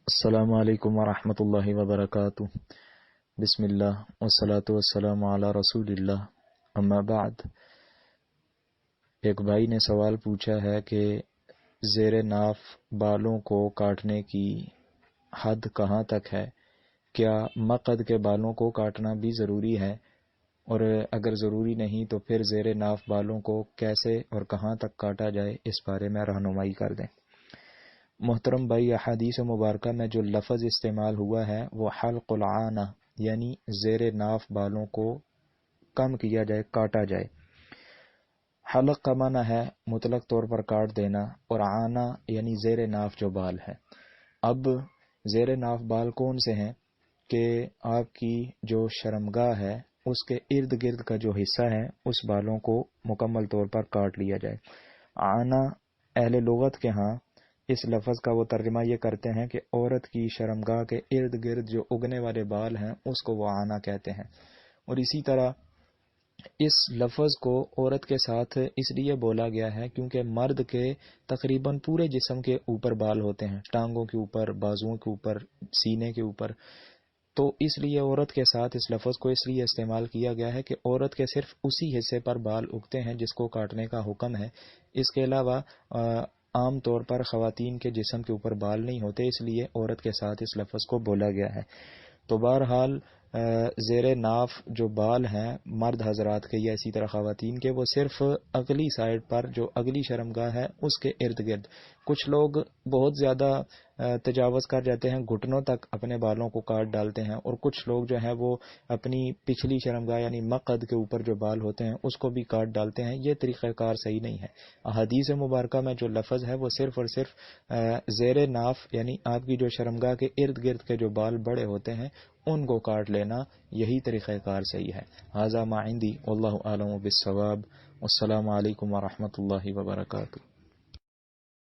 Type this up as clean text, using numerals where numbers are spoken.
السلام علیکم ورحمۃ اللہ وبرکاتہ۔ بسم اللہ والصلاة والسلام علی رسول اللہ، اما بعد۔ ایک بھائی نے سوال پوچھا ہے کہ زیر ناف بالوں کو کاٹنے کی حد کہاں تک ہے؟ کیا مقد کے بالوں کو کاٹنا بھی ضروری ہے؟ اور اگر ضروری نہیں تو پھر زیر ناف بالوں کو کیسے اور کہاں تک کاٹا جائے، اس بارے میں رہنمائی کر دیں۔ محترم بھائی، احادیث مبارکہ میں جو لفظ استعمال ہوا ہے وہ حلق العانہ، یعنی زیر ناف بالوں کو کم کیا جائے، کاٹا جائے۔ حلق کا معنی ہے مطلق طور پر کاٹ دینا، اور عانہ یعنی زیر ناف جو بال ہے۔ اب زیر ناف بال کون سے ہیں کہ آپ کی جو شرمگاہ ہے اس کے ارد گرد کا جو حصہ ہے اس بالوں کو مکمل طور پر کاٹ لیا جائے۔ عانہ اہل لغت کے ہاں اس لفظ کا وہ ترجمہ یہ کرتے ہیں کہ عورت کی شرمگاہ کے ارد گرد جو اگنے والے بال ہیں اس کو وہ عانہ کہتے ہیں۔ اور اسی طرح اس لفظ کو عورت کے ساتھ اس لیے بولا گیا ہے کیونکہ مرد کے تقریباً پورے جسم کے اوپر بال ہوتے ہیں، ٹانگوں کے اوپر، بازوؤں کے اوپر، سینے کے اوپر، تو اس لیے عورت کے ساتھ اس لفظ کو اس لیے استعمال کیا گیا ہے کہ عورت کے صرف اسی حصے پر بال اگتے ہیں جس کو کاٹنے کا حکم ہے۔ اس کے علاوہ عام طور پر خواتین کے جسم کے اوپر بال نہیں ہوتے، اس لیے عورت کے ساتھ اس لفظ کو بولا گیا ہے۔ تو بہرحال زیر ناف جو بال ہیں مرد حضرات کے یا اسی طرح خواتین کے، وہ صرف اگلی سائڈ پر جو اگلی شرمگاہ ہے اس کے ارد گرد۔ کچھ لوگ بہت زیادہ تجاوز کر جاتے ہیں، گھٹنوں تک اپنے بالوں کو کاٹ ڈالتے ہیں، اور کچھ لوگ جو ہیں وہ اپنی پچھلی شرمگاہ یعنی مقد کے اوپر جو بال ہوتے ہیں اس کو بھی کاٹ ڈالتے ہیں۔ یہ طریقہ کار صحیح نہیں ہے۔ احادیث مبارکہ میں جو لفظ ہے وہ صرف اور صرف زیر ناف یعنی آپ کی جو شرمگاہ کے ارد گرد کے جو بال بڑے ہوتے ہیں ان کو کاٹ لینا، یہی طریقہ کار صحیح ہے۔ ھذا ما عندی واللہ اعلم بالصواب۔ والسلام علیکم ورحمۃ اللہ وبرکاتہ۔